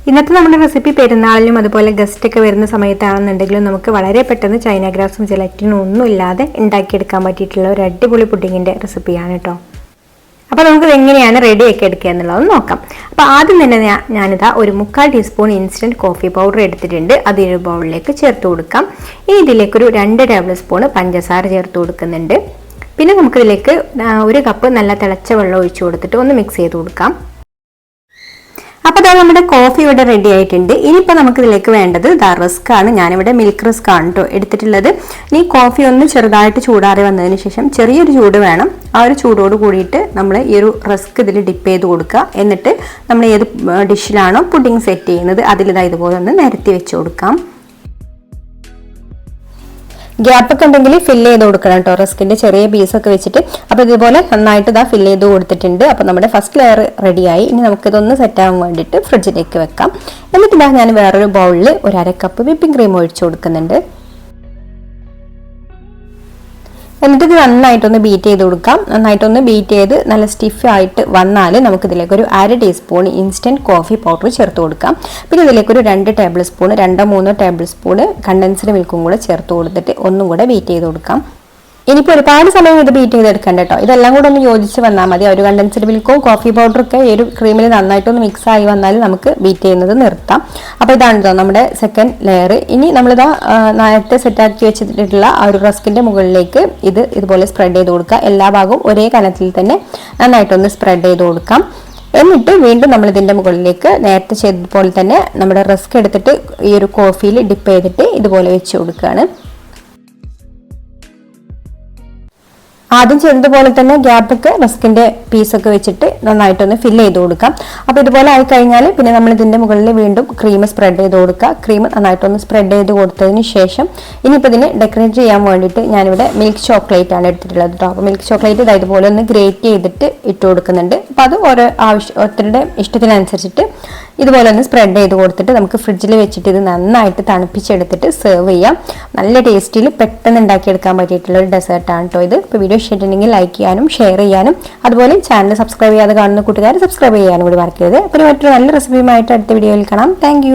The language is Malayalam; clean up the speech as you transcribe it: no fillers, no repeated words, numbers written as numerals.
ഇന്നത്തെ നമ്മുടെ റെസിപ്പി പെരുന്നാളിനും അതുപോലെ ഗസ്റ്റ് ഒക്കെ വരുന്ന സമയത്താണെന്നുണ്ടെങ്കിലും നമുക്ക് വളരെ പെട്ടെന്ന് ചൈന ഗ്രാസും ജെലറ്റിനും ഒന്നും ഇല്ലാതെ ഉണ്ടാക്കിയെടുക്കാൻ പറ്റിയിട്ടുള്ള ഒരു അടിപൊളി പുഡിങ്ങിന്റെ റെസിപ്പിയാണ് കേട്ടോ. അപ്പോൾ നമുക്ക് എങ്ങനെയാണ് റെഡിയാക്കി എടുക്കുക എന്നുള്ളത് നോക്കാം. അപ്പോൾ ആദ്യം തന്നെ ഞാനിതാ ഒരു 3/4 ടീസ്പൂൺ ഇൻസ്റ്റന്റ് കോഫി പൗഡർ എടുത്തിട്ടുണ്ട്. അത് ഒരു ബൗളിലേക്ക് ചേർത്ത് കൊടുക്കാം. ഇനി ഇതിലേക്കൊരു 2 ടേബിൾ സ്പൂൺ പഞ്ചസാര ചേർത്ത് കൊടുക്കുന്നുണ്ട്. പിന്നെ നമുക്കിതിലേക്ക് 1 കപ്പ് നല്ല തിളച്ച വെള്ളം ഒഴിച്ചു കൊടുത്തിട്ട് ഒന്ന് മിക്സ് ചെയ്ത് കൊടുക്കാം. അപ്പോൾ ഇതാ നമ്മുടെ കോഫി ഇവിടെ റെഡി ആയിട്ടുണ്ട്. ഇനിയിപ്പോൾ നമുക്ക് ഇതിലേക്ക് വേണ്ടത് റസ്ക് ആണ്. ഞാനിവിടെ മിൽക്ക് റസ്ക് ആണ് കേട്ടോ എടുത്തിട്ടുള്ളത്. ഇനി കോഫി ഒന്ന് ചെറുതായിട്ട് ചൂടാറി വന്നതിന് ശേഷം ചെറിയൊരു ചൂട് വേണം. ആ ഒരു ചൂടോട് കൂടിയിട്ട് നമ്മൾ ഈ ഒരു റസ്ക് ഇതിൽ ഡിപ്പ് ചെയ്ത് കൊടുക്കുക. എന്നിട്ട് നമ്മൾ ഏത് ഡിഷിലാണോ പുഡിംഗ് സെറ്റ് ചെയ്യുന്നത് അതിലിതാ ഇതുപോലെ ഒന്ന് നിരത്തി വെച്ച് കൊടുക്കാം. ഗ്യാപ്പൊക്കെ ഉണ്ടെങ്കിൽ ഫില്ല് ചെയ്ത് കൊടുക്കണം കേട്ടോ, റസ്കിന്റെ ചെറിയ പീസൊക്കെ വെച്ചിട്ട്. അപ്പോൾ ഇതുപോലെ നന്നായിട്ട് ഇതാ ഫില്ല് ചെയ്ത് കൊടുത്തിട്ടുണ്ട്. അപ്പോൾ നമ്മുടെ ഫസ്റ്റ് ലെയർ റെഡിയായി. ഇനി നമുക്കിതൊന്ന് സെറ്റ് ആവാൻ വേണ്ടിയിട്ട് ഫ്രിഡ്ജിലേക്ക് വെക്കാം. എന്നിട്ട് ഇതാ ഞാൻ വേറൊരു ബൗളിൽ 1/2 കപ്പ് വിപ്പിംഗ് ക്രീം ഒഴിച്ചു കൊടുക്കുന്നുണ്ട്. എന്നിട്ട് ഇത് നന്നായിട്ടൊന്ന് ബീറ്റ് ചെയ്ത് കൊടുക്കാം. നന്നായിട്ടൊന്ന് ബീറ്റ് ചെയ്ത് നല്ല സ്റ്റിഫ് ആയിട്ട് വന്നാൽ നമുക്കിതിലേക്ക് ഒരു 1/2 ടീസ്പൂൺ ഇൻസ്റ്റന്റ് കോഫി പൗഡർ ചേർത്ത് കൊടുക്കാം. പിന്നെ ഇതിലേക്കൊരു 2 table spoon 2-3 table spoon condensed മിൽക്കും കൂടെ ചേർത്ത് കൊടുത്തിട്ട് ഒന്നും കൂടെ ബീറ്റ് ചെയ്ത് കൊടുക്കാം. ഇനിയിപ്പോൾ ഒരുപാട് സമയം ഇത് ബീറ്റ് ചെയ്തെടുക്കണ്ട കേട്ടോ. ഇതെല്ലാം കൂടെ ഒന്ന് യോജിച്ച് വന്നാൽ മതി. ഒരു കണ്ടൻസ്ഡ് മിൽക്കും കോഫി പൗഡറൊക്കെ ഈ ഒരു ക്രീമിൽ നന്നായിട്ടൊന്ന് മിക്സ് ആയി വന്നാൽ നമുക്ക് ബീറ്റ് ചെയ്യുന്നത് നിർത്താം. അപ്പോൾ ഇതാണ് കേട്ടോ നമ്മുടെ സെക്കൻഡ് ലെയർ. ഇനി നമ്മളിതാ നേരത്തെ സെറ്റാക്കി വെച്ചിട്ടുള്ള ആ ഒരു റസ്കിന്റെ മുകളിലേക്ക് ഇതുപോലെ സ്പ്രെഡ് ചെയ്ത് കൊടുക്കുക. എല്ലാ ഭാഗവും ഒരേ കനത്തിൽ തന്നെ നന്നായിട്ടൊന്ന് സ്പ്രെഡ് ചെയ്ത് കൊടുക്കാം. എന്നിട്ട് വീണ്ടും നമ്മൾ ഇതിന്റെ മുകളിലേക്ക് നേരത്തെ ചെയ്തതുപോലെ തന്നെ നമ്മുടെ റസ്ക് എടുത്തിട്ട് ഈ ഒരു കോഫിയിൽ ഡിപ്പ് ചെയ്തിട്ട് ഇതുപോലെ വെച്ച് കൊടുക്കുകയാണ്. ആദ്യം ചെയ്തതുപോലെ തന്നെ ഗ്യാപ്പൊക്കെ റസ്കിന്റെ പീസൊക്കെ വെച്ചിട്ട് നന്നായിട്ടൊന്ന് ഫില്ല് ചെയ്ത് കൊടുക്കാം. അപ്പോൾ ഇതുപോലെ ആയി കഴിഞ്ഞാൽ പിന്നെ നമ്മൾ ഇതിന്റെ മുകളിൽ വീണ്ടും ക്രീം സ്പ്രെഡ് ചെയ്ത് കൊടുക്കുക. ക്രീം നന്നായിട്ടൊന്ന് സ്പ്രെഡ് ചെയ്ത് കൊടുത്തതിന് ശേഷം ഇനിയിപ്പോൾ ഇതിന് ഡെക്കറേറ്റ് ചെയ്യാൻ വേണ്ടിയിട്ട് ഞാനിവിടെ മിൽക്ക് ചോക്ലേറ്റ് ആണ് എടുത്തിട്ടുള്ളത് കേട്ടോ. അപ്പോൾ മിൽക്ക് ചോക്ലേറ്റ് ഇതുപോലെ ഒന്ന് ഗ്രേറ്റ് ചെയ്തിട്ട് ഇട്ട് കൊടുക്കുന്നുണ്ട്. അപ്പോൾ അത് ഓരോരുത്തരുടെ ഇഷ്ടത്തിനനുസരിച്ചിട്ട് ഇതുപോലെ ഒന്ന് സ്പ്രെഡ് ചെയ്ത് കൊടുത്തിട്ട് നമുക്ക് ഫ്രിഡ്ജിൽ വെച്ചിട്ട് ഇത് നന്നായിട്ട് തണുപ്പിച്ചെടുത്തിട്ട് സെർവ് ചെയ്യാം. നല്ല ടേസ്റ്റിൽ പെട്ടെന്ന് ഉണ്ടാക്കിയെടുക്കാൻ പറ്റിയിട്ടുള്ള ഒരു ഡെസേർട്ടാണ് കേട്ടോ ഇത്. ഇപ്പോൾ വീഡിയോ ഇഷ്ടമായിട്ടുണ്ടെങ്കിൽ ലൈക്ക് ചെയ്യാനും ഷെയർ ചെയ്യാനും അതുപോലെ ചാനൽ സബ്സ്ക്രൈബ് ചെയ്യാതെ കാണുന്ന കൂട്ടുകാർ സബ്സ്ക്രൈബ് ചെയ്യാനും കൂടി മറക്കരുത്. അപ്പോൾ മറ്റൊരു നല്ല റെസിപ്പിയുമായിട്ട് അടുത്ത വീഡിയോയിൽ കാണാം. താങ്ക്